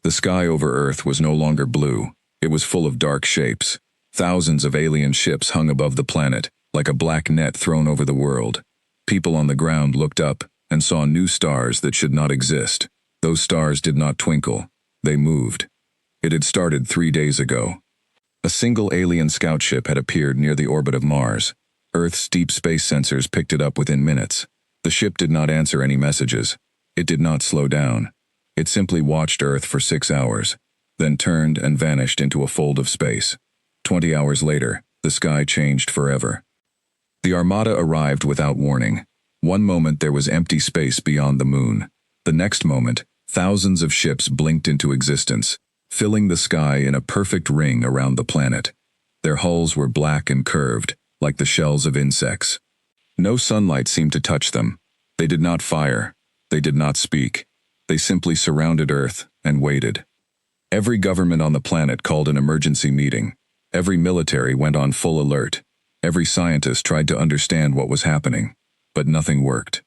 The sky over Earth was no longer blue. It was full of dark shapes. Thousands of alien ships hung above the planet, like a black net thrown over the world. People on the ground looked up and saw new stars that should not exist. Those stars did not twinkle. They moved. It had started 3 days ago. A single alien scout ship had appeared near the orbit of Mars. Earth's deep space sensors picked it up within minutes. The ship did not answer any messages. It did not slow down. It simply watched Earth for 6 hours, then turned and vanished into a fold of space. 20 hours later, the sky changed forever. The Armada arrived without warning. One moment there was empty space beyond the moon. The next moment, thousands of ships blinked into existence, filling the sky in a perfect ring around the planet. Their hulls were black and curved, like the shells of insects. No sunlight seemed to touch them. They did not fire. They did not speak. They simply surrounded Earth and waited. Every government on the planet called an emergency meeting. Every military went on full alert. Every scientist tried to understand what was happening, but nothing worked.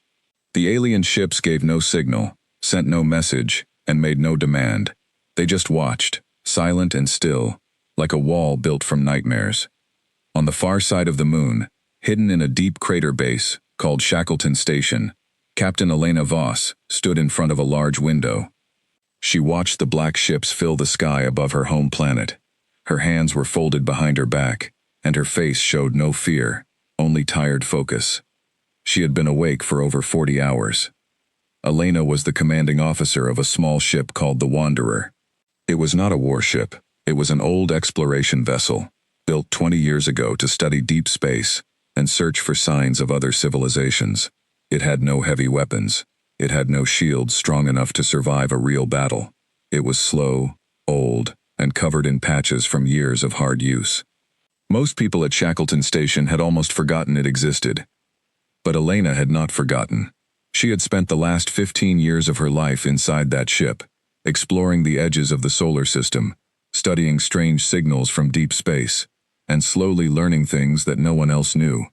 The alien ships gave no signal, sent no message, and made no demand. They just watched, silent and still, like a wall built from nightmares. On the far side of the moon, hidden in a deep crater base called Shackleton Station, Captain Elena Voss stood in front of a large window. She watched the black ships fill the sky above her home planet. Her hands were folded behind her back, and her face showed no fear, only tired focus. She had been awake for over 40 hours. Elena was the commanding officer of a small ship called the Wanderer. It was not a warship. It was an old exploration vessel, built 20 years ago to study deep space and search for signs of other civilizations. It had no heavy weapons. It had no shields strong enough to survive a real battle. It was slow, old, and covered in patches from years of hard use. Most people at Shackleton Station had almost forgotten it existed. But Elena had not forgotten. She had spent the last 15 years of her life inside that ship, exploring the edges of the solar system, studying strange signals from deep space, and slowly learning things that no one else knew.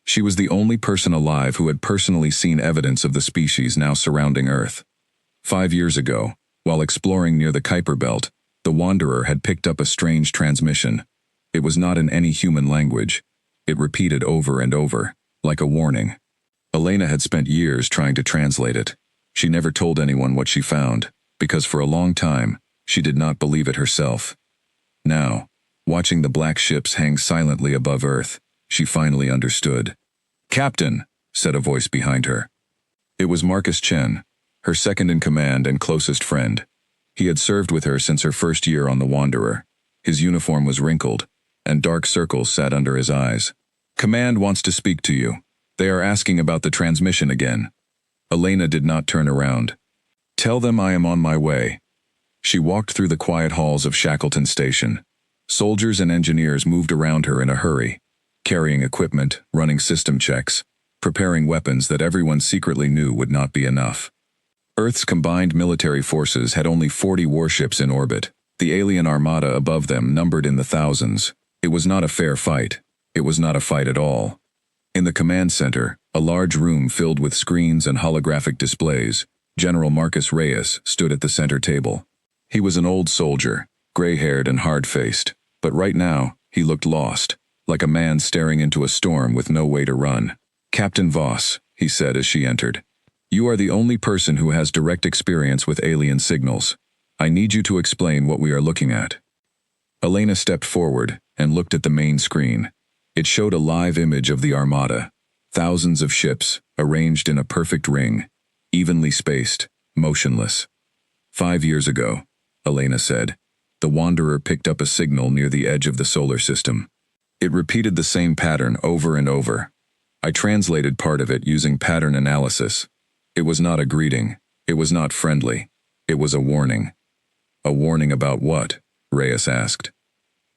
She was the only person alive who had personally seen evidence of the species now surrounding Earth. 5 years ago, while exploring near the Kuiper Belt, the Wanderer had picked up a strange transmission. It was not in any human language. It repeated over and over, like a warning. Elena had spent years trying to translate it. She never told anyone what she found, because for a long time, she did not believe it herself. Now, watching the black ships hang silently above Earth, she finally understood. "Captain," said a voice behind her. It was Marcus Chen, her second-in-command and closest friend. He had served with her since her first year on the Wanderer. His uniform was wrinkled, and dark circles sat under his eyes. "Command wants to speak to you. They are asking about the transmission again." Elena did not turn around. "Tell them I am on my way." She walked through the quiet halls of Shackleton Station. Soldiers and engineers moved around her in a hurry, carrying equipment, running system checks, preparing weapons that everyone secretly knew would not be enough. Earth's combined military forces had only 40 warships in orbit. The alien armada above them numbered in the thousands. It was not a fair fight. It was not a fight at all. In the command center, a large room filled with screens and holographic displays, General Marcus Reyes stood at the center table. He was an old soldier, gray-haired and hard-faced, but right now, he looked lost, like a man staring into a storm with no way to run. "Captain Voss," he said as she entered, "you are the only person who has direct experience with alien signals. I need you to explain what we are looking at." Elena stepped forward and looked at the main screen. It showed a live image of the Armada. Thousands of ships, arranged in a perfect ring, evenly spaced, motionless. 5 years ago, Elena said, the Wanderer picked up a signal near the edge of the solar system. It repeated the same pattern over and over. I translated part of it using pattern analysis. It was not a greeting. It was not friendly. It was a warning. "A warning about what?" Reyes asked.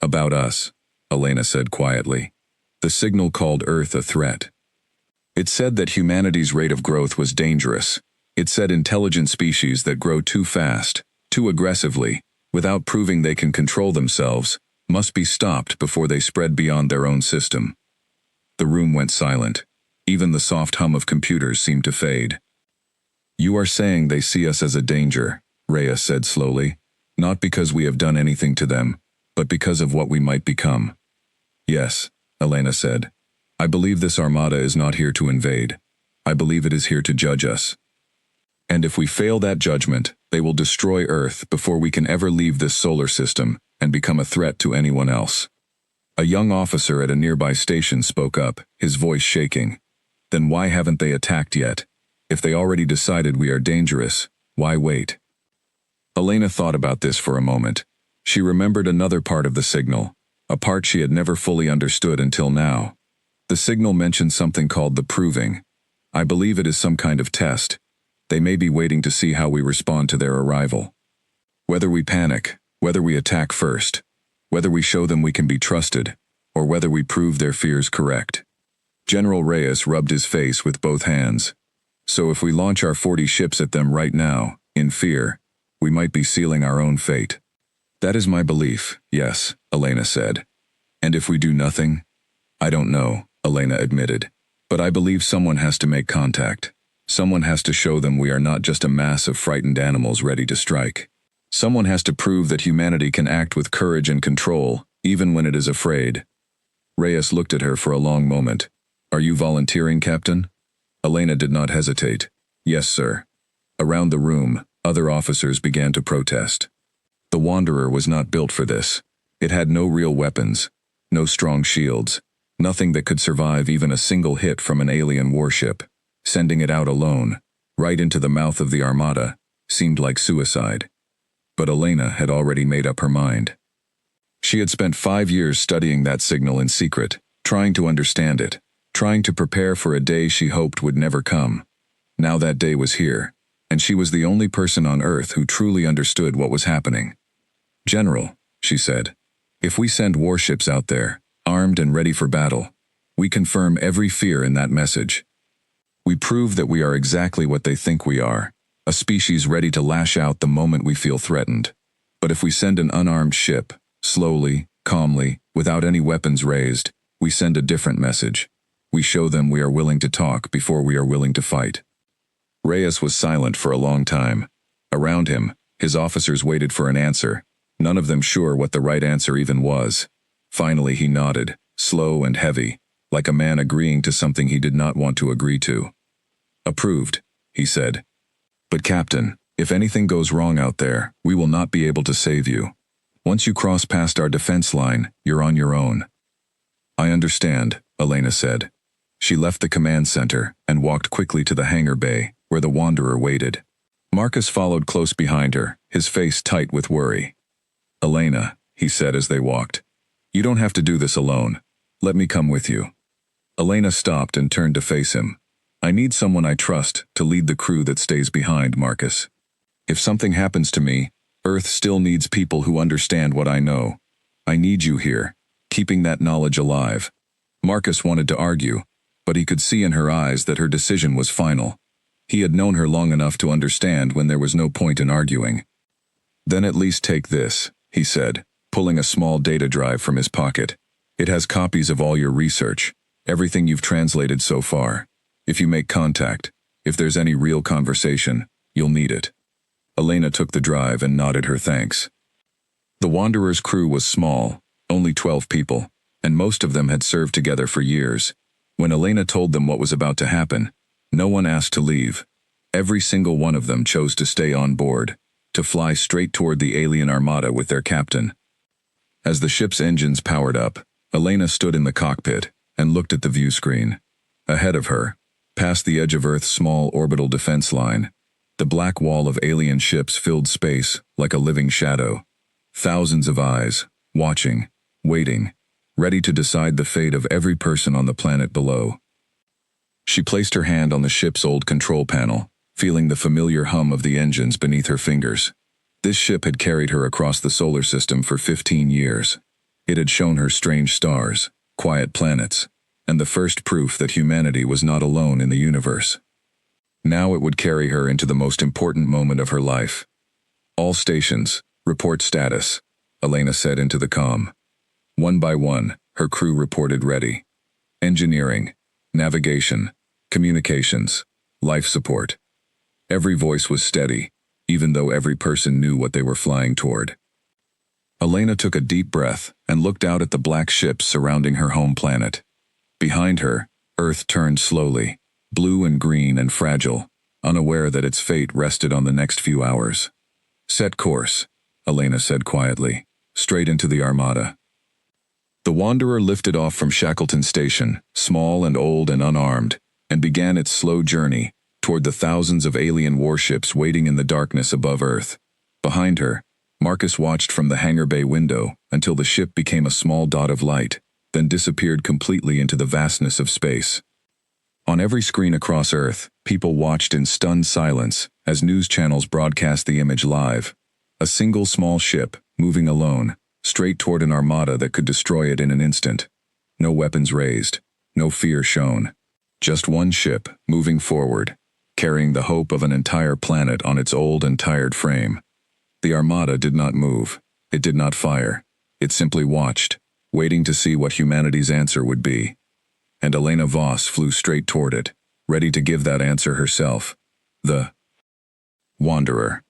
"About us," Elena said quietly. The signal called Earth a threat. It said that humanity's rate of growth was dangerous. It said intelligent species that grow too fast, too aggressively, without proving they can control themselves, must be stopped before they spread beyond their own system. The room went silent. Even the soft hum of computers seemed to fade. "You are saying they see us as a danger," Reyes said slowly. Not because we have done anything to them, but because of what we might become. Yes, Elena said. I believe this armada is not here to invade. I believe it is here to judge us. And if we fail that judgment, they will destroy Earth before we can ever leave this solar system and become a threat to anyone else. A young officer at a nearby station spoke up, his voice shaking. Then why haven't they attacked yet? If they already decided we are dangerous, why wait? Elena thought about this for a moment. She remembered another part of the signal, a part she had never fully understood until now. The signal mentioned something called the proving. I believe it is some kind of test. They may be waiting to see how we respond to their arrival. Whether we panic, whether we attack first, whether we show them we can be trusted, or whether we prove their fears correct. General Reyes rubbed his face with both hands. So if we launch our 40 ships at them right now, in fear, we might be sealing our own fate. That is my belief, yes, Elena said. And if we do nothing? I don't know, Elena admitted. But I believe someone has to make contact. Someone has to show them we are not just a mass of frightened animals ready to strike. Someone has to prove that humanity can act with courage and control, even when it is afraid. Reyes looked at her for a long moment. Are you volunteering, Captain? Elena did not hesitate. Yes, sir. Around the room, other officers began to protest. The Wanderer was not built for this. It had no real weapons, no strong shields, nothing that could survive even a single hit from an alien warship. Sending it out alone, right into the mouth of the Armada, seemed like suicide. But Elena had already made up her mind. She had spent 5 years studying that signal in secret, trying to understand it, trying to prepare for a day she hoped would never come. Now that day was here, and she was the only person on Earth who truly understood what was happening. General, she said, if we send warships out there, armed and ready for battle, we confirm every fear in that message. We prove that we are exactly what they think we are, a species ready to lash out the moment we feel threatened. But if we send an unarmed ship, slowly, calmly, without any weapons raised, we send a different message. We show them we are willing to talk before we are willing to fight. Reyes was silent for a long time. Around him, his officers waited for an answer, none of them sure what the right answer even was. Finally he nodded, slow and heavy, like a man agreeing to something he did not want to agree to. Approved, he said. But Captain, if anything goes wrong out there, we will not be able to save you. Once you cross past our defense line, you're on your own. I understand, Elena said. She left the command center and walked quickly to the hangar bay, where the Wanderer waited. Marcus followed close behind her, his face tight with worry. Elena, he said as they walked, you don't have to do this alone. Let me come with you. Elena stopped and turned to face him. I need someone I trust to lead the crew that stays behind, Marcus. If something happens to me, Earth still needs people who understand what I know. I need you here, keeping that knowledge alive. Marcus wanted to argue, but he could see in her eyes that her decision was final. He had known her long enough to understand when there was no point in arguing. Then at least take this, he said, pulling a small data drive from his pocket. It has copies of all your research, everything you've translated so far. If you make contact, if there's any real conversation, you'll need it. Elena took the drive and nodded her thanks. The Wanderer's crew was small, only 12 people, and most of them had served together for years. When Elena told them what was about to happen, no one asked to leave. Every single one of them chose to stay on board, to fly straight toward the alien armada with their captain. As the ship's engines powered up, Elena stood in the cockpit and looked at the view screen. Ahead of her, past the edge of Earth's small orbital defense line, the black wall of alien ships filled space like a living shadow. Thousands of eyes, watching, waiting, ready to decide the fate of every person on the planet below. She placed her hand on the ship's old control panel, feeling the familiar hum of the engines beneath her fingers. This ship had carried her across the solar system for 15 years. It had shown her strange stars, quiet planets, and the first proof that humanity was not alone in the universe. Now it would carry her into the most important moment of her life. All stations, report status, Elena said into the comm. One by one, her crew reported ready. Engineering, navigation, communications, life support. Every voice was steady, even though every person knew what they were flying toward. Elena took a deep breath and looked out at the black ships surrounding her home planet. Behind her, Earth turned slowly, blue and green and fragile, unaware that its fate rested on the next few hours. "Set course," Elena said quietly, "straight into the Armada." The Wanderer lifted off from Shackleton Station, small and old and unarmed, and began its slow journey toward the thousands of alien warships waiting in the darkness above Earth. Behind her, Marcus watched from the hangar bay window until the ship became a small dot of light, then disappeared completely into the vastness of space. On every screen across Earth, people watched in stunned silence as news channels broadcast the image live. A single small ship, moving alone, straight toward an armada that could destroy it in an instant. No weapons raised, no fear shown. Just one ship, moving forward, carrying the hope of an entire planet on its old and tired frame. The Armada did not move. It did not fire. It simply watched, waiting to see what humanity's answer would be. And Elena Voss flew straight toward it, ready to give that answer herself. The Wanderer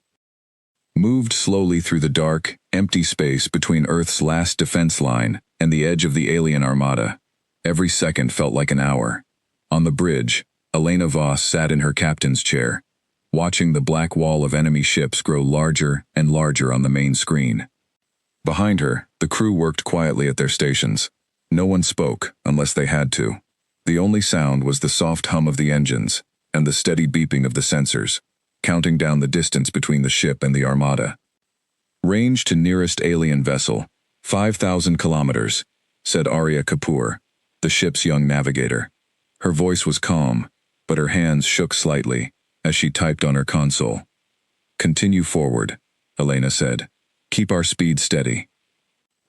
moved slowly through the dark, empty space between Earth's last defense line and the edge of the alien Armada. Every second felt like an hour. On the bridge, Elena Voss sat in her captain's chair, watching the black wall of enemy ships grow larger and larger on the main screen. Behind her, the crew worked quietly at their stations. No one spoke unless they had to. The only sound was the soft hum of the engines and the steady beeping of the sensors, counting down the distance between the ship and the Armada. "Range to nearest alien vessel, 5,000 kilometers," said Arya Kapoor, the ship's young navigator. Her voice was calm, but her hands shook slightly as she typed on her console. "Continue forward," Elena said. "Keep our speed steady."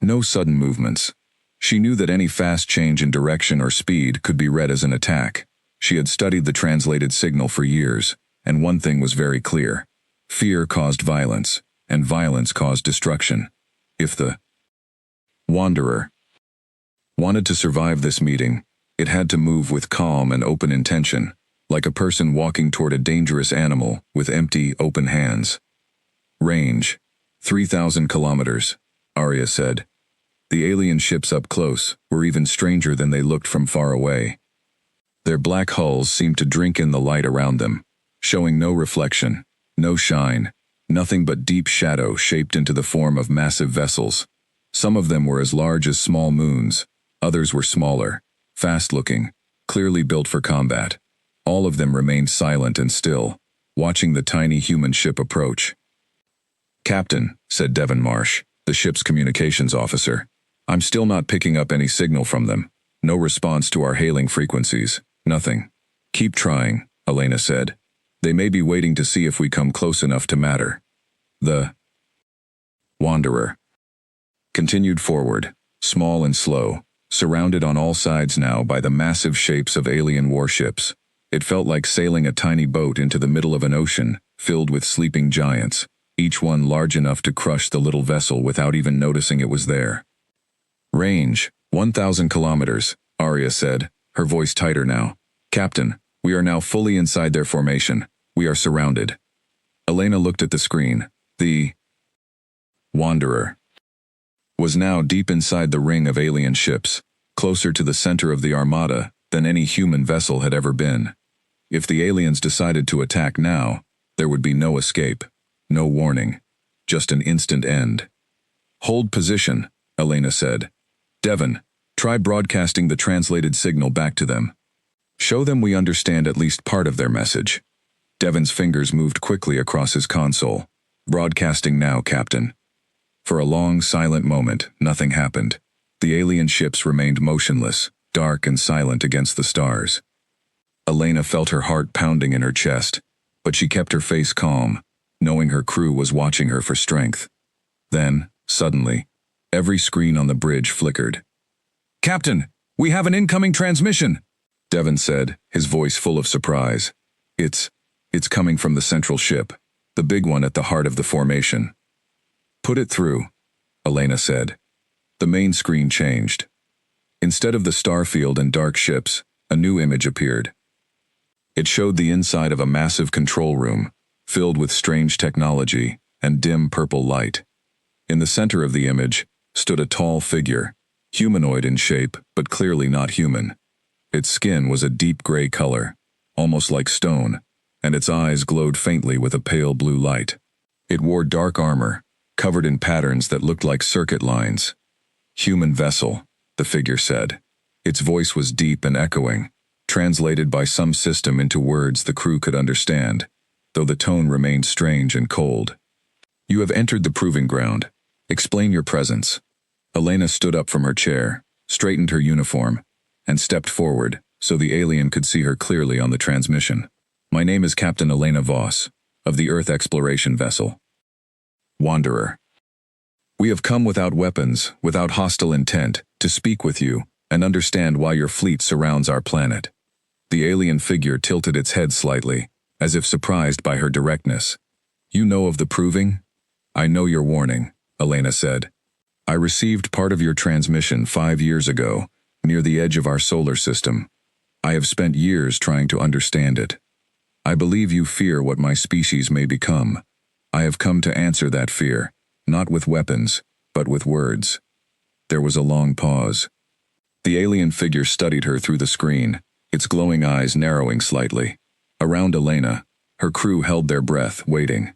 No sudden movements. She knew that any fast change in direction or speed could be read as an attack. She had studied the translated signal for years, and one thing was very clear. Fear caused violence, and violence caused destruction. If the Wanderer wanted to survive this meeting, it had to move with calm and open intention, like a person walking toward a dangerous animal with empty, open hands. "Range, 3,000 kilometers, Arya said. The alien ships up close were even stranger than they looked from far away. Their black hulls seemed to drink in the light around them, showing no reflection, no shine, nothing but deep shadow shaped into the form of massive vessels. Some of them were as large as small moons, others were smaller, fast-looking, clearly built for combat. All of them remained silent and still, watching the tiny human ship approach. "Captain," said Devon Marsh, the ship's communications officer, "I'm still not picking up any signal from them. No response to our hailing frequencies. Nothing." "Keep trying," Elena said. "They may be waiting to see if we come close enough to matter." The Wanderer continued forward, small and slow, surrounded on all sides now by the massive shapes of alien warships. It felt like sailing a tiny boat into the middle of an ocean filled with sleeping giants, each one large enough to crush the little vessel without even noticing it was there. "Range, 1,000 kilometers, Arya said, her voice tighter now. "Captain, we are now fully inside their formation. We are surrounded." Elena looked at the screen. The Wanderer was now deep inside the ring of alien ships, closer to the center of the Armada than any human vessel had ever been. If the aliens decided to attack now, there would be no escape, no warning, just an instant end. "Hold position," Elena said. "Devon, try broadcasting the translated signal back to them. Show them we understand at least part of their message." Devon's fingers moved quickly across his console. "Broadcasting now, Captain." For a long, silent moment, nothing happened. The alien ships remained motionless, dark and silent against the stars. Elena felt her heart pounding in her chest, but she kept her face calm, knowing her crew was watching her for strength. Then, suddenly, every screen on the bridge flickered. "Captain, we have an incoming transmission," Devon said, his voice full of surprise. It's coming from the central ship, the big one at the heart of the formation." "Put it through," Elena said. The main screen changed. Instead of the starfield and dark ships, a new image appeared. It showed the inside of a massive control room, filled with strange technology and dim purple light. In the center of the image stood a tall figure, humanoid in shape but clearly not human. Its skin was a deep gray color, almost like stone, and its eyes glowed faintly with a pale blue light. It wore dark armor, covered in patterns that looked like circuit lines. "Human vessel," the figure said. Its voice was deep and echoing, translated by some system into words the crew could understand, though the tone remained strange and cold. "You have entered the proving ground. Explain your presence." Elena stood up from her chair, straightened her uniform, and stepped forward so the alien could see her clearly on the transmission. "My name is Captain Elena Voss, of the Earth Exploration Vessel. Wanderer. We have come without weapons, without hostile intent, to speak with you and understand why your fleet surrounds our planet." The alien figure tilted its head slightly, as if surprised by her directness. "You know of the proving?" "I know your warning," Elena said. "I received part of your transmission 5 years ago, near the edge of our solar system. I have spent years trying to understand it. I believe you fear what my species may become. I have come to answer that fear, not with weapons, but with words." There was a long pause. The alien figure studied her through the screen, its glowing eyes narrowing slightly. Around Elena, her crew held their breath, waiting.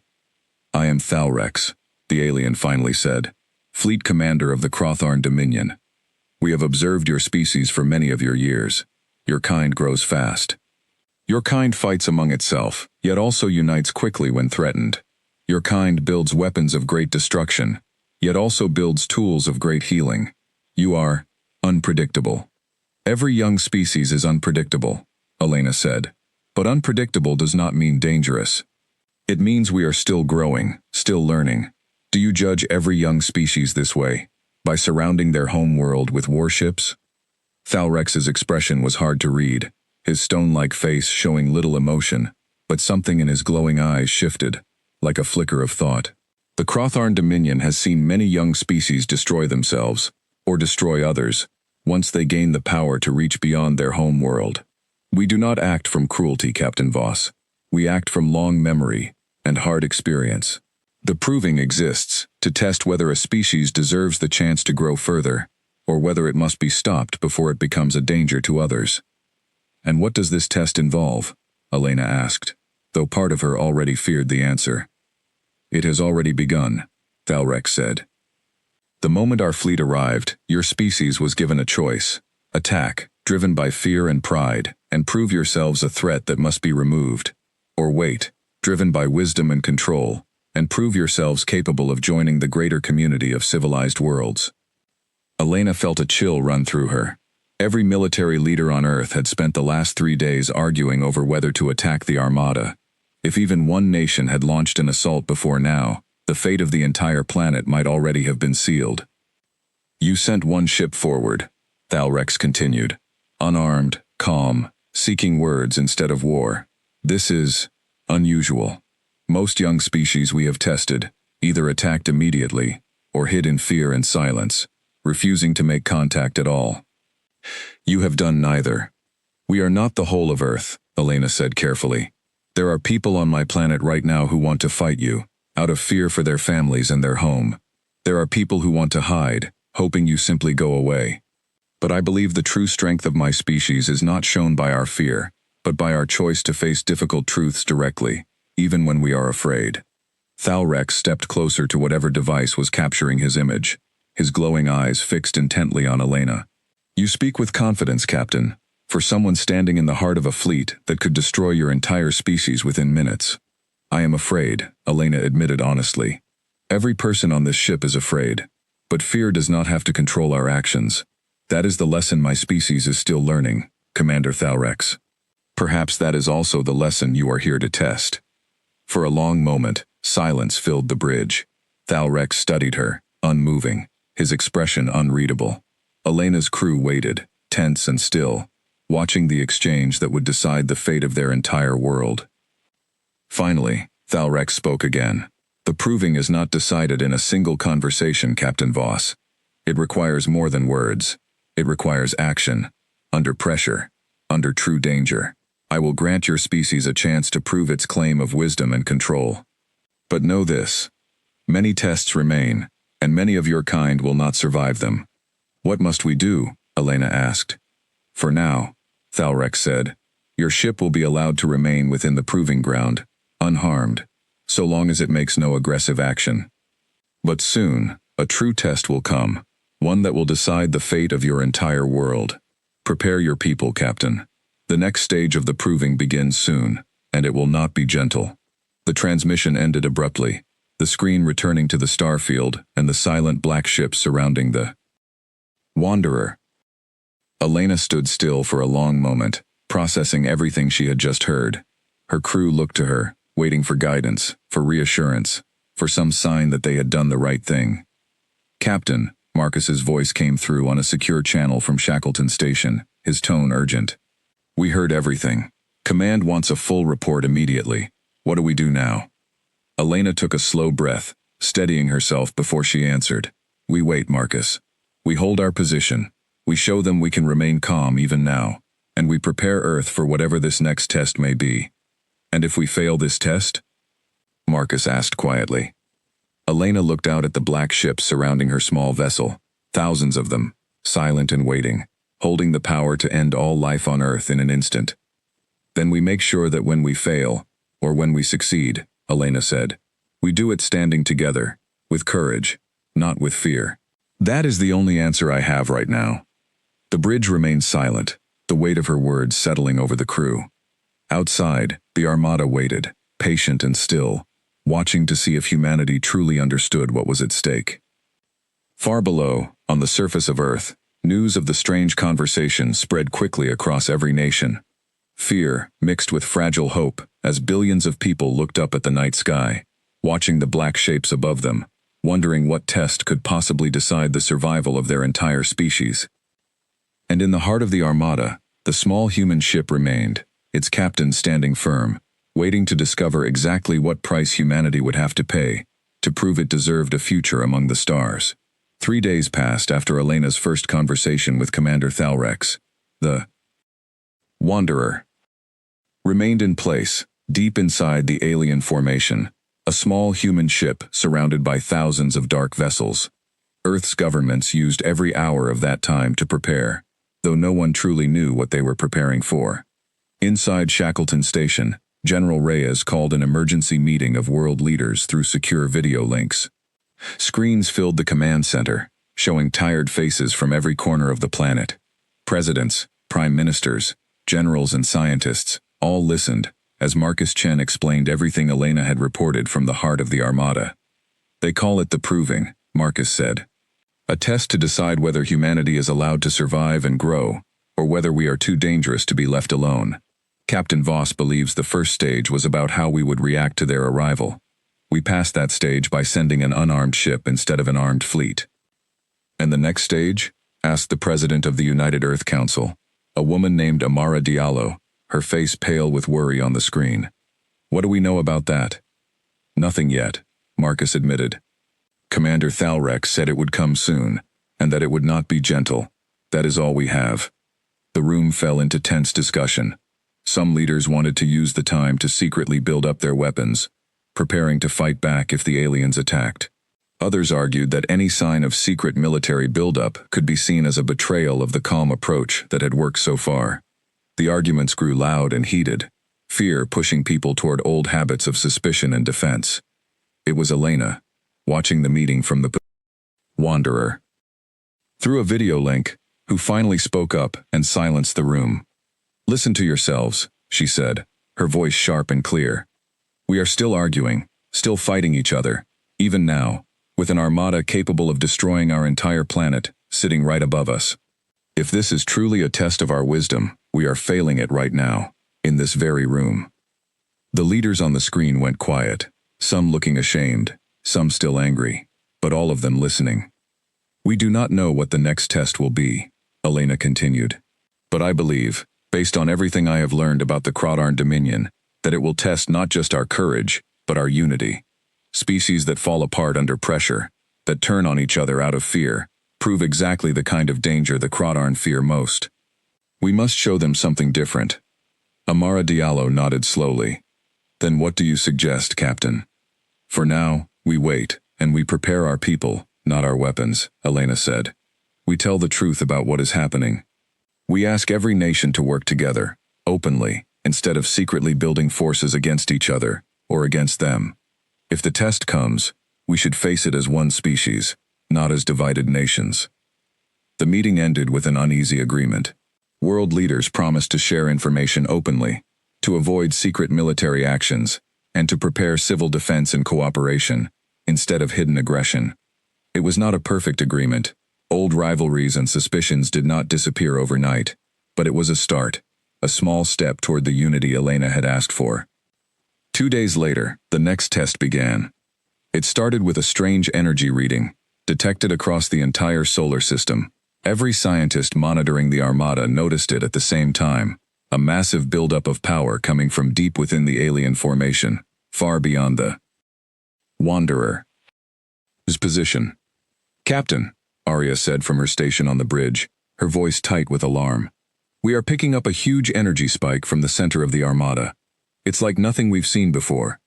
"I am Thalrex," the alien finally said, "Fleet Commander of the Crotharn Dominion. We have observed your species for many of your years. Your kind grows fast. Your kind fights among itself, yet also unites quickly when threatened. Your kind builds weapons of great destruction, yet also builds tools of great healing. You are unpredictable." "Every young species is unpredictable," Elena said, "but unpredictable does not mean dangerous. It means we are still growing, still learning. Do you judge every young species this way, by surrounding their home world with warships?" Thalrex's expression was hard to read, his stone-like face showing little emotion, but something in his glowing eyes shifted, like a flicker of thought. "The Crotharn Dominion has seen many young species destroy themselves, or destroy others, once they gain the power to reach beyond their home world. We do not act from cruelty, Captain Voss. We act from long memory and hard experience. The proving exists to test whether a species deserves the chance to grow further, or whether it must be stopped before it becomes a danger to others." "And what does this test involve?" Elena asked, though part of her already feared the answer. "It has already begun," Thalrex said. "The moment our fleet arrived, your species was given a choice. Attack, driven by fear and pride, and prove yourselves a threat that must be removed. Or wait, driven by wisdom and control, and prove yourselves capable of joining the greater community of civilized worlds." Elena felt a chill run through her. Every military leader on Earth had spent the last 3 days arguing over whether to attack the Armada. If even one nation had launched an assault before now, the fate of the entire planet might already have been sealed. "You sent one ship forward," Thalrex continued, "unarmed, calm, seeking words instead of war. This is unusual. Most young species we have tested either attacked immediately or hid in fear and silence, refusing to make contact at all. You have done neither. We are not the whole of Earth," Elena said carefully. "There are people on my planet right now who want to fight you, out of fear for their families and their home. There are people who want to hide, hoping you simply go away. But I believe the true strength of my species is not shown by our fear, but by our choice to face difficult truths directly, even when we are afraid." Thalrex stepped closer to whatever device was capturing his image, his glowing eyes fixed intently on Elena. "You speak with confidence, Captain, for someone standing in the heart of a fleet that could destroy your entire species within minutes." "I am afraid," Elena admitted honestly. "Every person on this ship is afraid, but fear does not have to control our actions. That is the lesson my species is still learning, Commander Thalrex. Perhaps that is also the lesson you are here to test." For a long moment, silence filled the bridge. Thalrex studied her, unmoving, his expression unreadable. Elena's crew waited, tense and still, watching the exchange that would decide the fate of their entire world. Finally, Thalrex spoke again. "The proving is not decided in a single conversation, Captain Voss. It requires more than words. It requires action, under pressure, under true danger. I will grant your species a chance to prove its claim of wisdom and control. But know this. Many tests remain, and many of your kind will not survive them. What must we do? Elena asked. For now, Thalrex said, your ship will be allowed to remain within the proving ground, unharmed, so long as it makes no aggressive action. But soon, a true test will come, one that will decide the fate of your entire world. Prepare your people, Captain. The next stage of the proving begins soon, and it will not be gentle. The transmission ended abruptly, the screen returning to the starfield and the silent black ship surrounding the Wanderer. Elena stood still for a long moment, processing everything she had just heard. Her crew looked to her, waiting for guidance, for reassurance, for some sign that they had done the right thing. Captain, Marcus's voice came through on a secure channel from Shackleton Station, his tone urgent. We heard everything. Command wants a full report immediately. What do we do now? Elena took a slow breath, steadying herself before she answered. We wait, Marcus. We hold our position. We show them we can remain calm even now, and we prepare Earth for whatever this next test may be. And if we fail this test? Marcus asked quietly. Elena looked out at the black ships surrounding her small vessel, thousands of them, silent and waiting, holding the power to end all life on Earth in an instant. Then we make sure that when we fail, or when we succeed, Elena said, we do it standing together, with courage, not with fear. That is the only answer I have right now. The bridge remained silent, the weight of her words settling over the crew. Outside, the Armada waited, patient and still, watching to see if humanity truly understood what was at stake. Far below, on the surface of Earth, news of the strange conversation spread quickly across every nation. Fear mixed with fragile hope as billions of people looked up at the night sky, watching the black shapes above them, wondering what test could possibly decide the survival of their entire species. And in the heart of the Armada, the small human ship remained, its captain standing firm, waiting to discover exactly what price humanity would have to pay to prove it deserved a future among the stars. 3 days passed after Elena's first conversation with Commander Thalrex. The Wanderer remained in place, deep inside the alien formation, a small human ship surrounded by thousands of dark vessels. Earth's governments used every hour of that time to prepare, though no one truly knew what they were preparing for. Inside Shackleton Station, General Reyes called an emergency meeting of world leaders through secure video links. Screens filled the command center, showing tired faces from every corner of the planet. Presidents, prime ministers, generals and scientists all listened as Marcus Chen explained everything Elena had reported from the heart of the Armada. They call it the proving, Marcus said. A test to decide whether humanity is allowed to survive and grow, or whether we are too dangerous to be left alone. Captain Voss believes the first stage was about how we would react to their arrival. We passed that stage by sending an unarmed ship instead of an armed fleet. And the next stage? Asked the president of the United Earth Council, a woman named Amara Diallo, her face pale with worry on the screen. What do we know about that? Nothing yet, Marcus admitted. Commander Thalrex said it would come soon, and that it would not be gentle. That is all we have. The room fell into tense discussion. Some leaders wanted to use the time to secretly build up their weapons, preparing to fight back if the aliens attacked. Others argued that any sign of secret military buildup could be seen as a betrayal of the calm approach that had worked so far. The arguments grew loud and heated, fear pushing people toward old habits of suspicion and defense. It was Elena, watching the meeting from the Wanderer, through a video link, who finally spoke up and silenced the room. Listen to yourselves, she said, her voice sharp and clear. We are still arguing, still fighting each other, even now, with an armada capable of destroying our entire planet, sitting right above us. If this is truly a test of our wisdom, we are failing it right now, in this very room. The leaders on the screen went quiet, some looking ashamed, some still angry, but all of them listening. We do not know what the next test will be, Elena continued. But I believe, based on everything I have learned about the Crawdarn Dominion, that it will test not just our courage, but our unity. Species that fall apart under pressure, that turn on each other out of fear, prove exactly the kind of danger the Crawdarn fear most. We must show them something different. Amara Diallo nodded slowly. Then what do you suggest, Captain? For now, we wait, and we prepare our people, not our weapons, Elena said. We tell the truth about what is happening. We ask every nation to work together, openly, instead of secretly building forces against each other, or against them. If the test comes, we should face it as one species, not as divided nations. The meeting ended with an uneasy agreement. World leaders promised to share information openly, to avoid secret military actions, and to prepare civil defense and cooperation, instead of hidden aggression. It was not a perfect agreement. Old rivalries and suspicions did not disappear overnight, but it was a start, a small step toward the unity Elena had asked for. 2 days later, the next test began. It started with a strange energy reading, detected across the entire solar system. Every scientist monitoring the Armada noticed it at the same time, a massive buildup of power coming from deep within the alien formation, far beyond the Wanderer's position. Captain, Arya said from her station on the bridge, her voice tight with alarm. We are picking up a huge energy spike from the center of the Armada. It's like nothing we've seen before.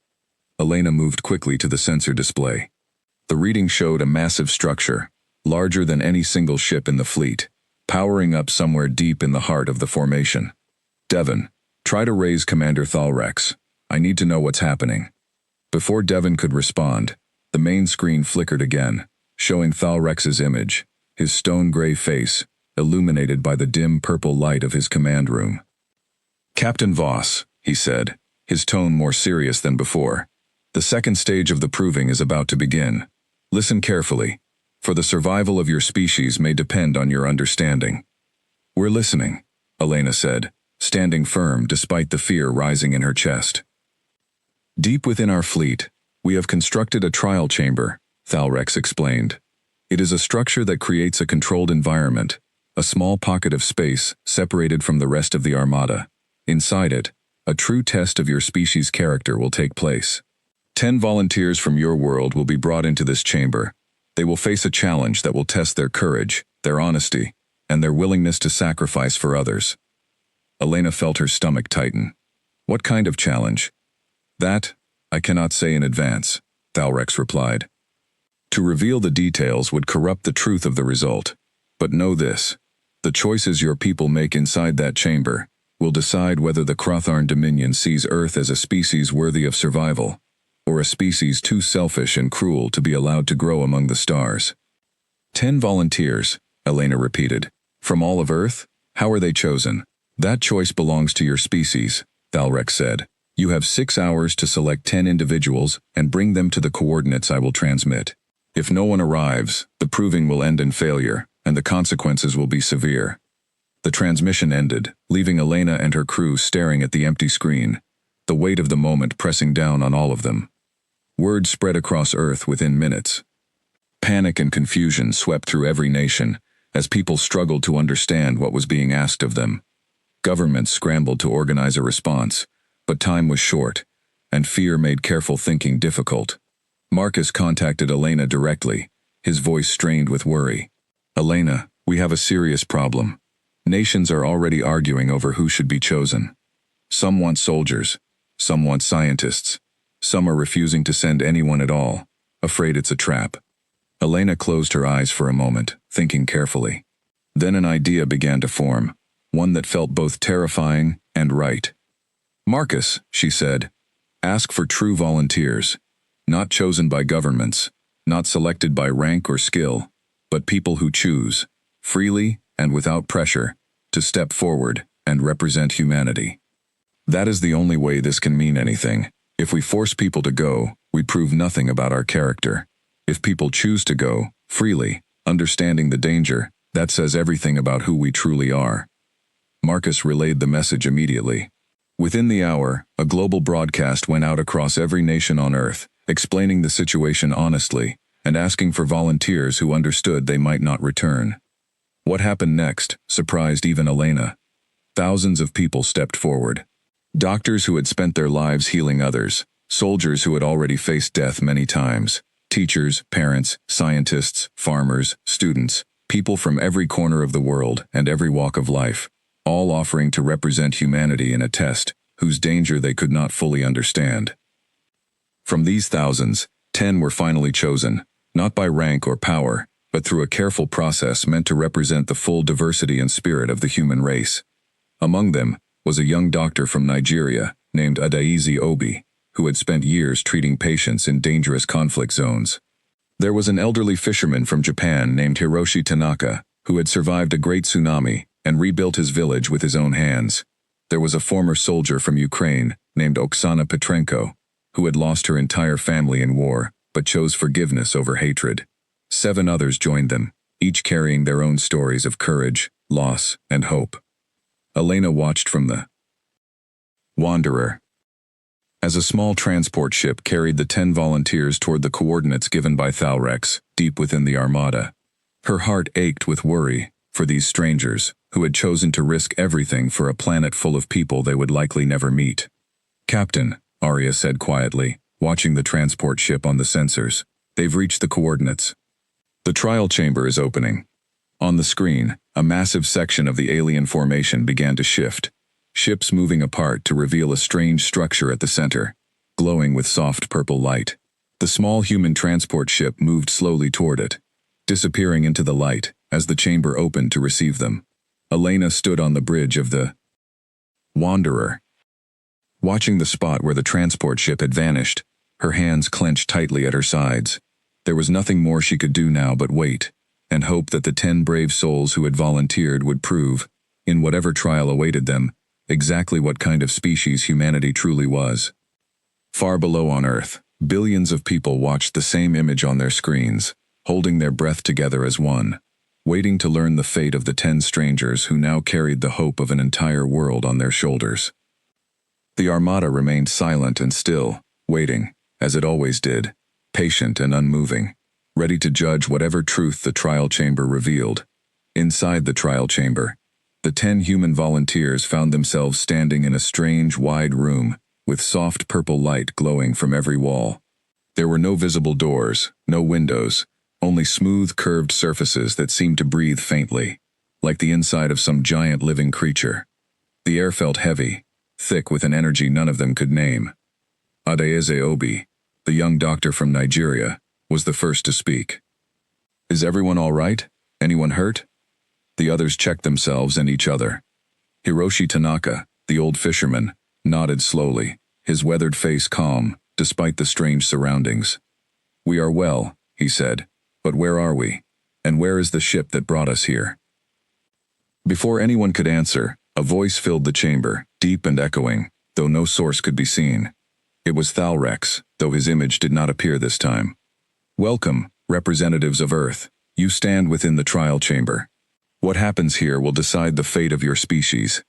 Elena moved quickly to the sensor display. The reading showed a massive structure, larger than any single ship in the fleet, powering up somewhere deep in the heart of the formation. Devon, try to raise Commander Thalrex. I need to know what's happening. Before Devon could respond, the main screen flickered again, showing Thalrex's image, his stone-gray face, illuminated by the dim purple light of his command room. Captain Voss, he said, his tone more serious than before. The second stage of the proving is about to begin. Listen carefully, for the survival of your species may depend on your understanding. We're listening, Elena said, standing firm despite the fear rising in her chest. Deep within our fleet, we have constructed a trial chamber, Thalrex explained. It is a structure that creates a controlled environment, a small pocket of space separated from the rest of the Armada. Inside it, a true test of your species' character will take place. 10 volunteers from your world will be brought into this chamber. They will face a challenge that will test their courage, their honesty, and their willingness to sacrifice for others. Elena felt her stomach tighten. What kind of challenge? That, I cannot say in advance, Thalrex replied. To reveal the details would corrupt the truth of the result. But know this, the choices your people make inside that chamber will decide whether the Crotharn Dominion sees Earth as a species worthy of survival, or a species too selfish and cruel to be allowed to grow among the stars. 10 volunteers, Elena repeated. From all of Earth? How are they chosen? That choice belongs to your species, Thalrex said. You have 6 hours to select 10 individuals and bring them to the coordinates I will transmit. If no one arrives, the proving will end in failure, and the consequences will be severe. The transmission ended, leaving Elena and her crew staring at the empty screen, the weight of the moment pressing down on all of them. Word spread across Earth within minutes. Panic and confusion swept through every nation, as people struggled to understand what was being asked of them. Governments scrambled to organize a response, but time was short, and fear made careful thinking difficult. Marcus contacted Elena directly, his voice strained with worry. Elena, we have a serious problem. Nations are already arguing over who should be chosen. Some want soldiers, some want scientists, some are refusing to send anyone at all, afraid it's a trap. Elena closed her eyes for a moment, thinking carefully. Then an idea began to form, one that felt both terrifying and right. Marcus, she said, ask for true volunteers, not chosen by governments, not selected by rank or skill, but people who choose, freely and without pressure, to step forward and represent humanity. That is the only way this can mean anything. If we force people to go, we prove nothing about our character. If people choose to go, freely, understanding the danger, that says everything about who we truly are. Marcus relayed the message immediately. Within the hour, a global broadcast went out across every nation on Earth, explaining the situation honestly, and asking for volunteers who understood they might not return. What happened next surprised even Elena. Thousands of people stepped forward. Doctors who had spent their lives healing others, soldiers who had already faced death many times, teachers, parents, scientists, farmers, students, people from every corner of the world and every walk of life. all offering to represent humanity in a test whose danger they could not fully understand. From these thousands, 10 were finally chosen, not by rank or power, but through a careful process meant to represent the full diversity and spirit of the human race. Among them was a young doctor from Nigeria named Adaeze Obi, who had spent years treating patients in dangerous conflict zones. There was an elderly fisherman from Japan named Hiroshi Tanaka, who had survived a great tsunami and rebuilt his village with his own hands. There was a former soldier from Ukraine named Oksana Petrenko, who had lost her entire family in war, but chose forgiveness over hatred. 7 others joined them, each carrying their own stories of courage, loss, and hope. Elena watched from the Wanderer as a small transport ship carried the 10 volunteers toward the coordinates given by Thalrex, deep within the Armada. Her heart ached with worry for these strangers, who had chosen to risk everything for a planet full of people they would likely never meet. "Captain," Arya said quietly, watching the transport ship on the sensors, "they've reached the coordinates. The trial chamber is opening." On the screen, a massive section of the alien formation began to shift, ships moving apart to reveal a strange structure at the center, glowing with soft purple light. The small human transport ship moved slowly toward it, disappearing into the light as the chamber opened to receive them. Elena stood on the bridge of the Wanderer, watching the spot where the transport ship had vanished, her hands clenched tightly at her sides. There was nothing more she could do now but wait, and hope that the 10 brave souls who had volunteered would prove, in whatever trial awaited them, exactly what kind of species humanity truly was. Far below on Earth, billions of people watched the same image on their screens, holding their breath together as one, waiting to learn the fate of the 10 strangers who now carried the hope of an entire world on their shoulders. The Armada remained silent and still, waiting, as it always did, patient and unmoving, ready to judge whatever truth the trial chamber revealed. Inside the trial chamber, the 10 human volunteers found themselves standing in a strange, wide room, with soft purple light glowing from every wall. There were no visible doors, no windows, only smooth, curved surfaces that seemed to breathe faintly, like the inside of some giant living creature. The air felt heavy, thick with an energy none of them could name. Adaeze Obi, the young doctor from Nigeria, was the first to speak. "Is everyone all right? Anyone hurt?" The others checked themselves and each other. Hiroshi Tanaka, the old fisherman, nodded slowly, his weathered face calm, despite the strange surroundings. "We are well," he said, "but where are we? And where is the ship that brought us here?" Before anyone could answer, a voice filled the chamber, deep and echoing, though no source could be seen. It was Thalrex, though his image did not appear this time. "Welcome, representatives of Earth. You stand within the trial chamber. What happens here will decide the fate of your species."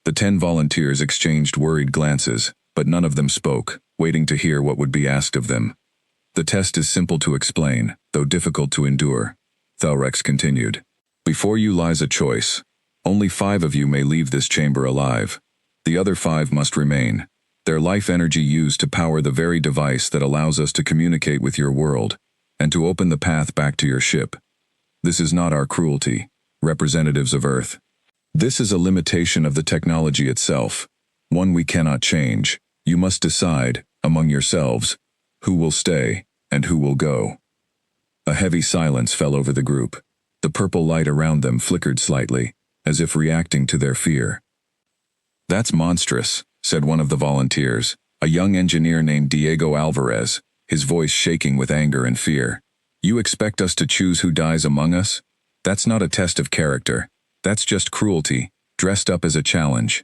The 10 volunteers exchanged worried glances, but none of them spoke, waiting to hear what would be asked of them. "The test is simple to explain, though difficult to endure," Thalrex continued. "Before you lies a choice. Only 5 of you may leave this chamber alive. The other 5 must remain, their life energy used to power the very device that allows us to communicate with your world, and to open the path back to your ship. This is not our cruelty, representatives of Earth. This is a limitation of the technology itself, one we cannot change. You must decide, among yourselves, who will stay and who will go." A heavy silence fell over the group. The purple light around them flickered slightly, as if reacting to their fear. "That's monstrous," said one of the volunteers, a young engineer named Diego Alvarez, his voice shaking with anger and fear. "You expect us to choose who dies among us? That's not a test of character. That's just cruelty, dressed up as a challenge."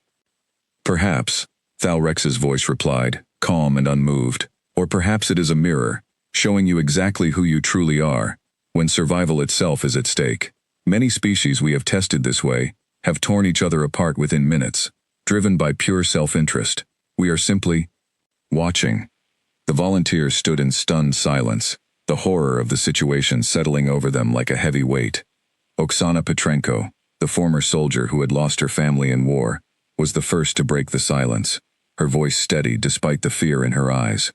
"Perhaps," Thalrex's voice replied, calm and unmoved, "or perhaps it is a mirror, showing you exactly who you truly are, when survival itself is at stake. Many species we have tested this way have torn each other apart within minutes, driven by pure self-interest. We are simply watching." The volunteers stood in stunned silence, the horror of the situation settling over them like a heavy weight. Oksana Petrenko, the former soldier who had lost her family in war, was the first to break the silence, her voice steady despite the fear in her eyes.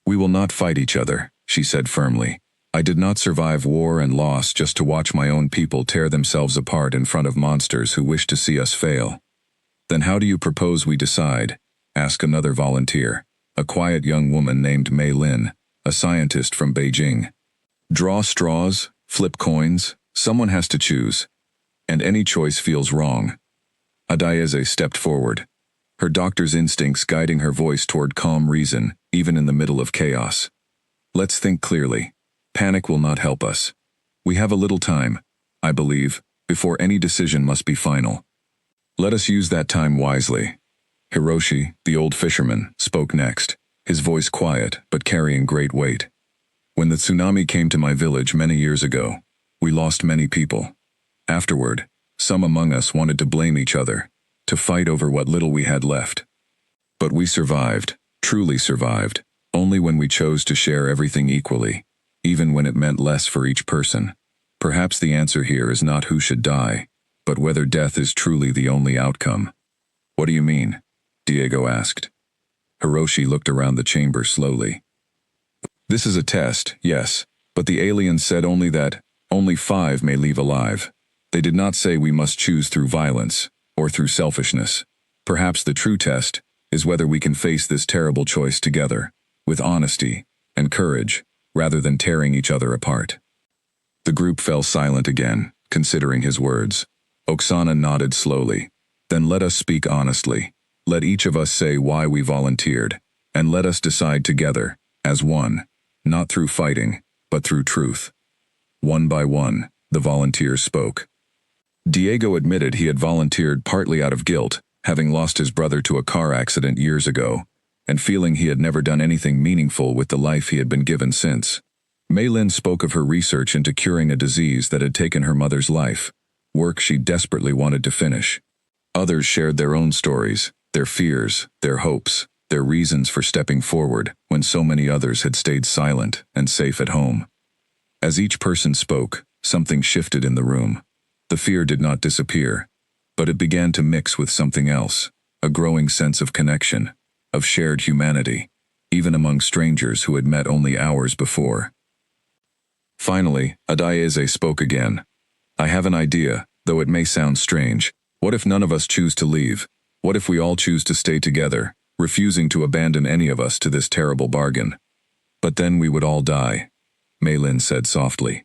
"We will not fight each other," she said firmly. I did not survive war and loss just to watch my own people tear themselves apart in front of monsters who wish to see us fail. Then how do you propose we decide? Asked another volunteer, a quiet young woman named Mei Lin, a scientist from Beijing. Draw straws, flip coins, someone has to choose. And any choice feels wrong. Adayeze stepped forward, her doctor's instincts guiding her voice toward calm reason, even in the middle of chaos. Let's think clearly. Panic will not help us. We have a little time, I believe, before any decision must be final. Let us use that time wisely. Hiroshi, the old fisherman, spoke next, his voice quiet but carrying great weight. When the tsunami came to my village many years ago, we lost many people. Afterward, some among us wanted to blame each other, to fight over what little we had left. But we survived, truly survived, only when we chose to share everything equally, even when it meant less for each person. Perhaps the answer here is not who should die, but whether death is truly the only outcome. What do you mean? Diego asked. Hiroshi looked around the chamber slowly. This is a test, yes, but the aliens said only that only 5 may leave alive. They did not say we must choose through violence or through selfishness. Perhaps the true test is whether we can face this terrible choice together, with honesty and courage, rather than tearing each other apart. The group fell silent again, considering his words. Oksana nodded slowly. Then let us speak honestly. Let each of us say why we volunteered, and let us decide together, as one, not through fighting, but through truth. One by one, the volunteers spoke. Diego admitted he had volunteered partly out of guilt, having lost his brother to a car accident years ago, and feeling he had never done anything meaningful with the life he had been given since. Mei Lin spoke of her research into curing a disease that had taken her mother's life, work she desperately wanted to finish. Others shared their own stories, their fears, their hopes, their reasons for stepping forward when so many others had stayed silent and safe at home. As each person spoke, something shifted in the room. The fear did not disappear, but it began to mix with something else, a growing sense of connection, of shared humanity, even among strangers who had met only hours before. Finally, Adayeze spoke again. I have an idea, though it may sound strange. What if none of us choose to leave? What if we all choose to stay together, refusing to abandon any of us to this terrible bargain? But then we would all die, Mei Lin said softly.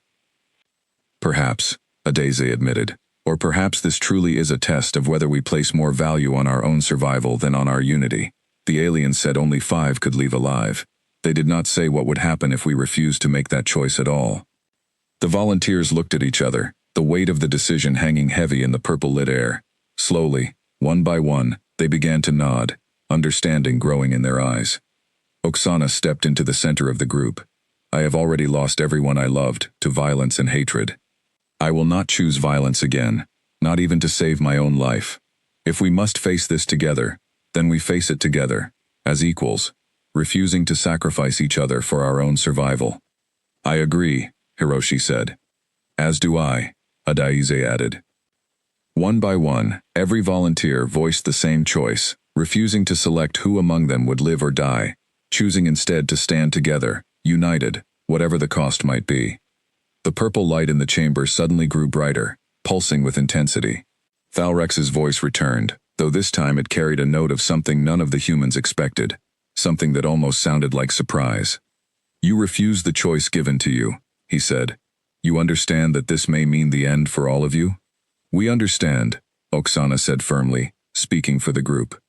Perhaps, Adayeze admitted, or perhaps this truly is a test of whether we place more value on our own survival than on our unity. The aliens said only 5 could leave alive. They did not say what would happen if we refused to make that choice at all. The volunteers looked at each other, the weight of the decision hanging heavy in the purple-lit air. Slowly, one by one, they began to nod, understanding growing in their eyes. Oksana stepped into the center of the group. I have already lost everyone I loved to violence and hatred. I will not choose violence again, not even to save my own life. If we must face this together, then we face it together, as equals, refusing to sacrifice each other for our own survival. I agree, Hiroshi said. As do I, Adayeze added. One by one, every volunteer voiced the same choice, refusing to select who among them would live or die, choosing instead to stand together, united, whatever the cost might be. The purple light in the chamber suddenly grew brighter, pulsing with intensity. Thalrex's voice returned, though this time it carried a note of something none of the humans expected, something that almost sounded like surprise. You refuse the choice given to you, he said. You understand that this may mean the end for all of you? We understand, Oksana said firmly, speaking for the group.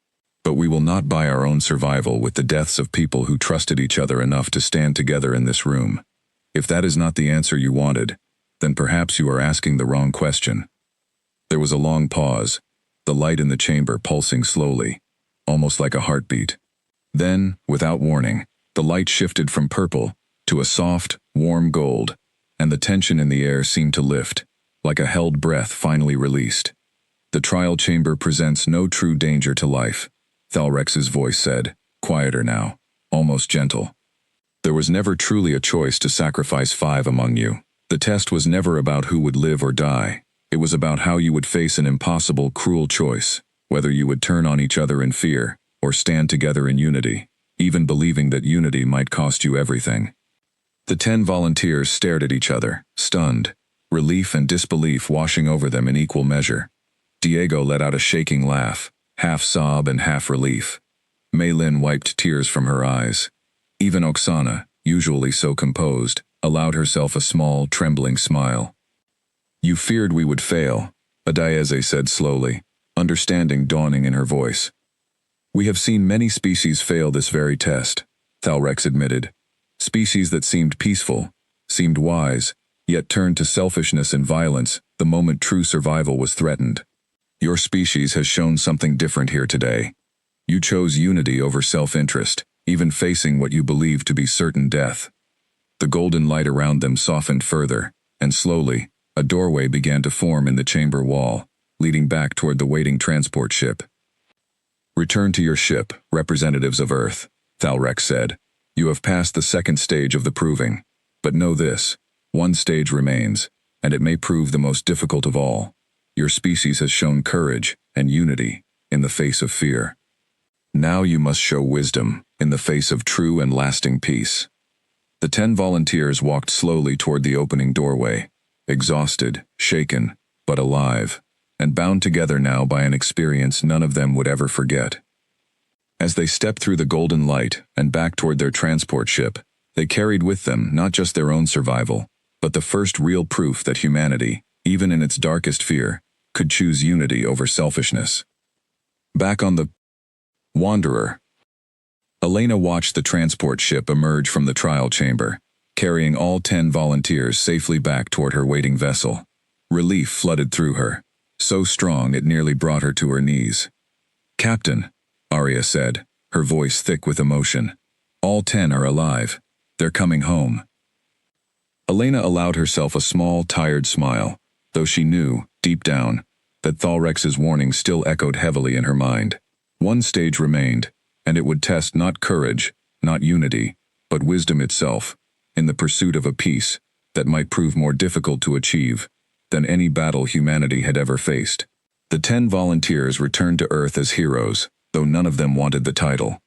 But we will not buy our own survival with the deaths of people who trusted each other enough to stand together in this room. If that is not the answer you wanted, then perhaps you are asking the wrong question. There was a long pause, the light in the chamber pulsing slowly, almost like a heartbeat. Then, without warning, the light shifted from purple to a soft, warm gold, and the tension in the air seemed to lift, like a held breath finally released. The trial chamber presents no true danger to life, Thalrex's voice said, quieter now, almost gentle. There was never truly a choice to sacrifice 5 among you. The test was never about who would live or die. It was about how you would face an impossible, cruel choice, whether you would turn on each other in fear, or stand together in unity, even believing that unity might cost you everything. The 10 volunteers stared at each other, stunned, relief and disbelief washing over them in equal measure. Diego let out a shaking laugh, half sob and half relief. Mei Lin wiped tears from her eyes. Even Oksana, usually so composed, allowed herself a small, trembling smile. "You feared we would fail," Adayeze said slowly, understanding dawning in her voice. "We have seen many species fail this very test," Thalrex admitted. Species that seemed peaceful, seemed wise, yet turned to selfishness and violence the moment true survival was threatened. Your species has shown something different here today. You chose unity over self-interest, even facing what you believed to be certain death. The golden light around them softened further, and slowly, a doorway began to form in the chamber wall, leading back toward the waiting transport ship. "Return to your ship, representatives of Earth," Thalrex said. "You have passed the second stage of the proving. But know this, one stage remains, and it may prove the most difficult of all. Your species has shown courage and unity in the face of fear. Now you must show wisdom in the face of true and lasting peace." The 10 volunteers walked slowly toward the opening doorway, exhausted, shaken, but alive, and bound together now by an experience none of them would ever forget. As they stepped through the golden light and back toward their transport ship, they carried with them not just their own survival, but the first real proof that humanity, even in its darkest fear, could choose unity over selfishness. Back on the Wanderer, Elena watched the transport ship emerge from the trial chamber, carrying all 10 volunteers safely back toward her waiting vessel. Relief flooded through her, so strong it nearly brought her to her knees. "Captain," Arya said, her voice thick with emotion, "all 10 are alive. They're coming home." Elena allowed herself a small, tired smile, though she knew, deep down, that Thalrex's warning still echoed heavily in her mind. One stage remained, and it would test not courage, not unity, but wisdom itself, in the pursuit of a peace that might prove more difficult to achieve than any battle humanity had ever faced. The 10 volunteers returned to Earth as heroes, though none of them wanted the title.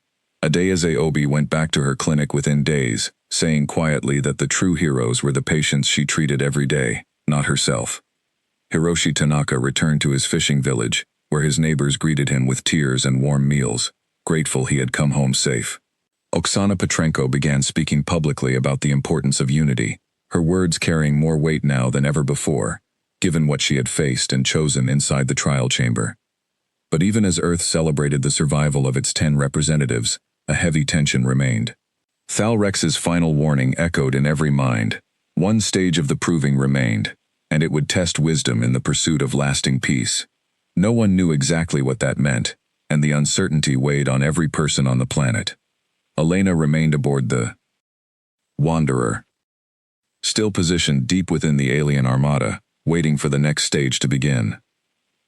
Adayeze Obi went back to her clinic within days, saying quietly that the true heroes were the patients she treated every day, not herself. Hiroshi Tanaka returned to his fishing village, where his neighbors greeted him with tears and warm meals, grateful he had come home safe. Oksana Petrenko began speaking publicly about the importance of unity, her words carrying more weight now than ever before, given what she had faced and chosen inside the trial chamber. But even as Earth celebrated the survival of its 10 representatives, a heavy tension remained. Thalrex's final warning echoed in every mind. One stage of the proving remained, and it would test wisdom in the pursuit of lasting peace. No one knew exactly what that meant, and the uncertainty weighed on every person on the planet. Elena remained aboard the Wanderer, still positioned deep within the alien Armada, waiting for the next stage to begin.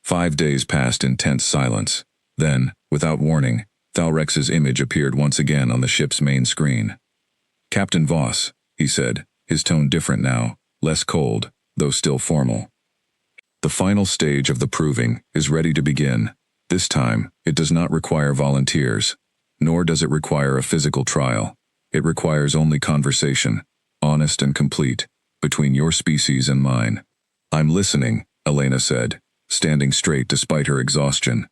5 days passed in tense silence. Then, without warning, Thalrex's image appeared once again on the ship's main screen. "Captain Voss," he said, his tone different now, less cold, though still formal. "The final stage of the proving is ready to begin. This time, it does not require volunteers, nor does it require a physical trial. It requires only conversation, honest and complete, between your species and mine." "I'm listening," Elena said, standing straight despite her exhaustion.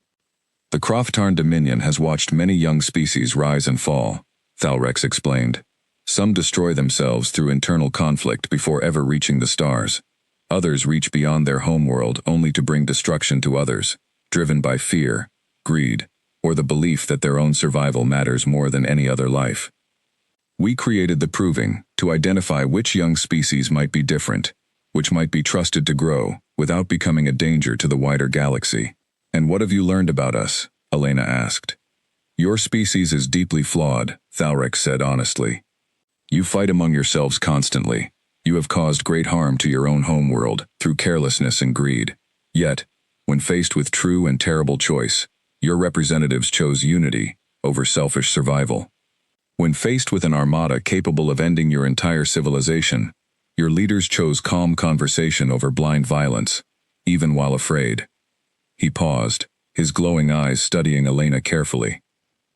"The Croftarn Dominion has watched many young species rise and fall," Thalrex explained. "Some destroy themselves through internal conflict before ever reaching the stars. Others reach beyond their homeworld only to bring destruction to others, driven by fear, greed, or the belief that their own survival matters more than any other life. We created the proving to identify which young species might be different, which might be trusted to grow without becoming a danger to the wider galaxy." "And what have you learned about us?" Elena asked. "Your species is deeply flawed," Thalrex said honestly. "You fight among yourselves constantly. You have caused great harm to your own homeworld through carelessness and greed. Yet, when faced with true and terrible choice, your representatives chose unity over selfish survival. When faced with an armada capable of ending your entire civilization, your leaders chose calm conversation over blind violence, even while afraid." He paused, his glowing eyes studying Elena carefully.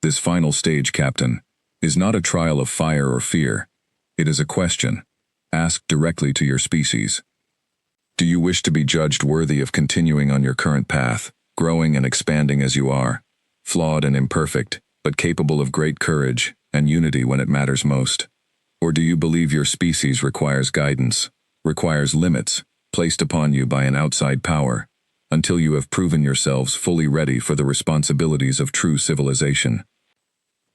"This final stage, Captain, is not a trial of fire or fear. It is a question, asked directly to your species. Do you wish to be judged worthy of continuing on your current path, growing and expanding as you are, flawed and imperfect, but capable of great courage and unity when it matters most? Or do you believe your species requires guidance, requires limits, placed upon you by an outside power, until you have proven yourselves fully ready for the responsibilities of true civilization?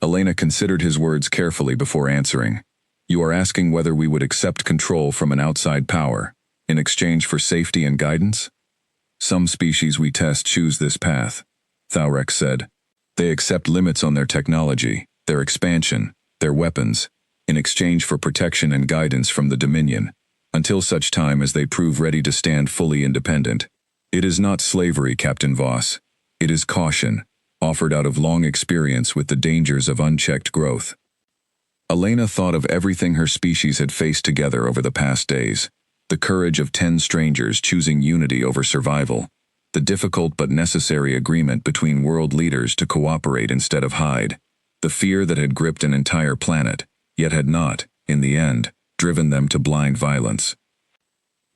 Elena considered his words carefully before answering. You are asking whether we would accept control from an outside power, in exchange for safety and guidance? Some species we test choose this path, Thalrex said. They accept limits on their technology, their expansion, their weapons, in exchange for protection and guidance from the Dominion, until such time as they prove ready to stand fully independent. It is not slavery, Captain Voss. It is caution, offered out of long experience with the dangers of unchecked growth. Elena thought of everything her species had faced together over the past days. The courage of 10 strangers choosing unity over survival, the difficult but necessary agreement between world leaders to cooperate instead of hide, the fear that had gripped an entire planet, yet had not, in the end, driven them to blind violence.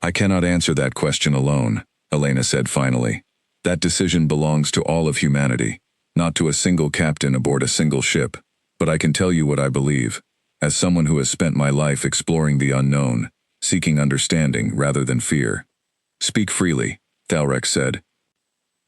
I cannot answer that question alone, Elena said finally. That decision belongs to all of humanity, not to a single captain aboard a single ship, but I can tell you what I believe, as someone who has spent my life exploring the unknown, seeking understanding rather than fear. Speak freely, Thalrex said.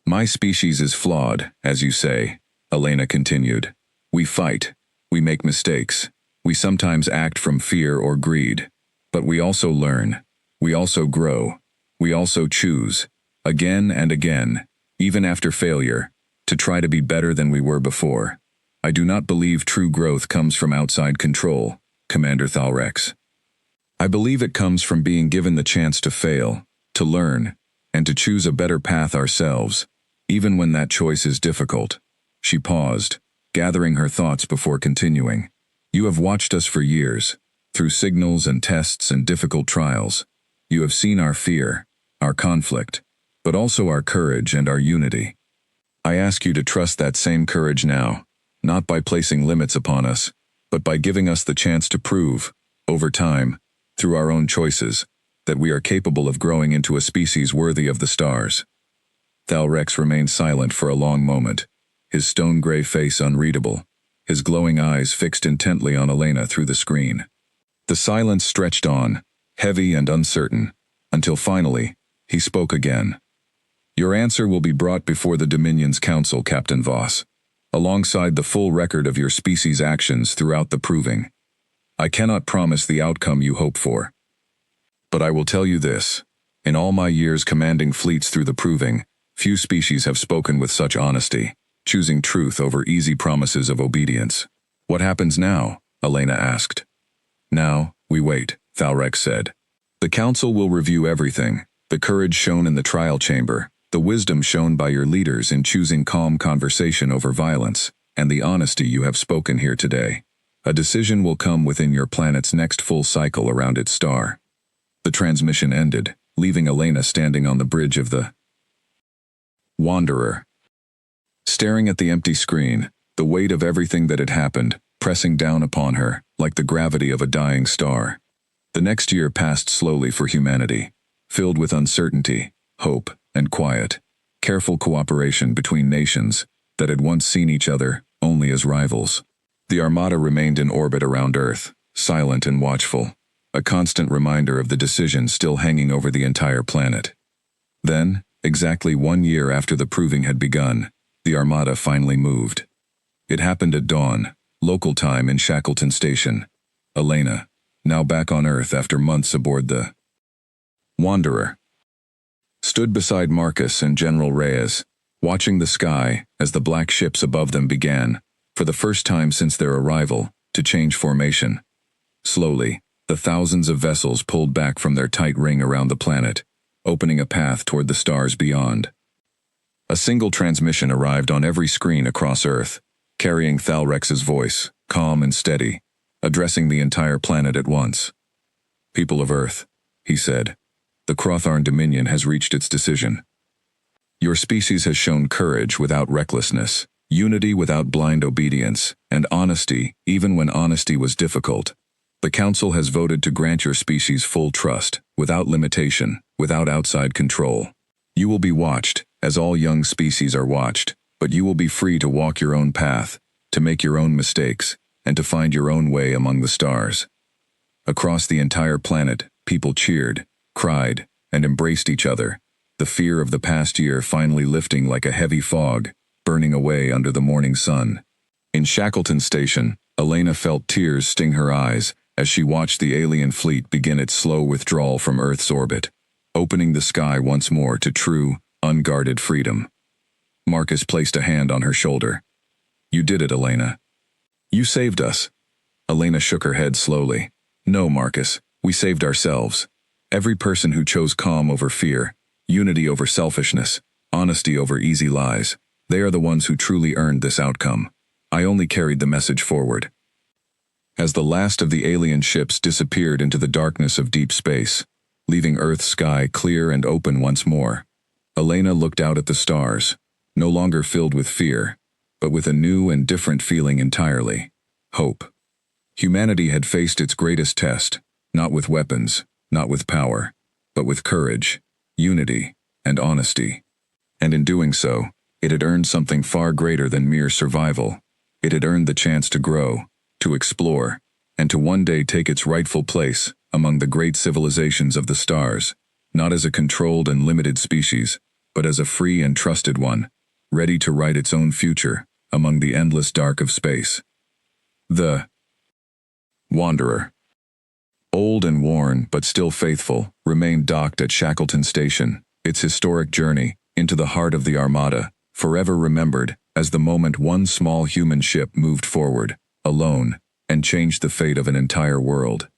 My species is flawed, as you say, Elena continued. We fight. We make mistakes. We sometimes act from fear or greed. But we also learn. We also grow. We also choose, again and again, even after failure, to try to be better than we were before. I do not believe true growth comes from outside control, Commander Thalrex. I believe it comes from being given the chance to fail, to learn, and to choose a better path ourselves, even when that choice is difficult. She paused, gathering her thoughts before continuing. You have watched us for years, through signals and tests and difficult trials. You have seen our fear, our conflict, but also our courage and our unity. I ask you to trust that same courage now, not by placing limits upon us, but by giving us the chance to prove, over time, through our own choices, that we are capable of growing into a species worthy of the stars. Thalrex remained silent for a long moment, his stone-gray face unreadable, his glowing eyes fixed intently on Elena through the screen. The silence stretched on, heavy and uncertain, until finally, he spoke again. Your answer will be brought before the Dominion's Council, Captain Voss, alongside the full record of your species' actions throughout the proving. I cannot promise the outcome you hope for. But I will tell you this. In all my years commanding fleets through the proving, few species have spoken with such honesty, choosing truth over easy promises of obedience. What happens now? Elena asked. Now, we wait, Thalrex said. The Council will review everything, the courage shown in the trial chamber, the wisdom shown by your leaders in choosing calm conversation over violence, and the honesty you have spoken here today. A decision will come within your planet's next full cycle around its star. The transmission ended, leaving Elena standing on the bridge of the Wanderer. Staring at the empty screen, the weight of everything that had happened, pressing down upon her, like the gravity of a dying star. The next year passed slowly for humanity, filled with uncertainty, hope, and quiet, careful cooperation between nations that had once seen each other only as rivals. The Armada remained in orbit around Earth, silent and watchful, a constant reminder of the decision still hanging over the entire planet. Then, exactly 1 year after the proving had begun, the Armada finally moved. It happened at dawn, local time in Shackleton Station. Elena, now back on Earth after months aboard the Wanderer, stood beside Marcus and General Reyes, watching the sky as the black ships above them began, for the first time since their arrival, to change formation. Slowly, the thousands of vessels pulled back from their tight ring around the planet, opening a path toward the stars beyond. A single transmission arrived on every screen across Earth, carrying Thalrex's voice, calm and steady, addressing the entire planet at once. People of Earth, he said, the Crotharn Dominion has reached its decision. Your species has shown courage without recklessness, unity without blind obedience, and honesty even when honesty was difficult. The Council has voted to grant your species full trust, without limitation, without outside control. You will be watched, as all young species are watched, but you will be free to walk your own path, to make your own mistakes, and to find your own way among the stars. Across the entire planet, people cheered, cried, and embraced each other, the fear of the past year finally lifting like a heavy fog, burning away under the morning sun. In Shackleton Station, Elena felt tears sting her eyes as she watched the alien fleet begin its slow withdrawal from Earth's orbit, opening the sky once more to true, unguarded freedom. Marcus placed a hand on her shoulder. "You did it, Elena. You saved us." Elena shook her head slowly. "No, Marcus, we saved ourselves. Every person who chose calm over fear, unity over selfishness, honesty over easy lies, they are the ones who truly earned this outcome. I only carried the message forward." As the last of the alien ships disappeared into the darkness of deep space, leaving Earth's sky clear and open once more, Elena looked out at the stars, no longer filled with fear, but with a new and different feeling entirely: hope. Humanity had faced its greatest test, not with weapons, not with power, but with courage, unity, and honesty. And in doing so, it had earned something far greater than mere survival. It had earned the chance to grow, to explore, and to one day take its rightful place among the great civilizations of the stars, not as a controlled and limited species, but as a free and trusted one, ready to write its own future among the endless dark of space. The Wanderer, old and worn but still faithful, remained docked at Shackleton Station, its historic journey into the heart of the Armada, forever remembered as the moment one small human ship moved forward, alone, and changed the fate of an entire world.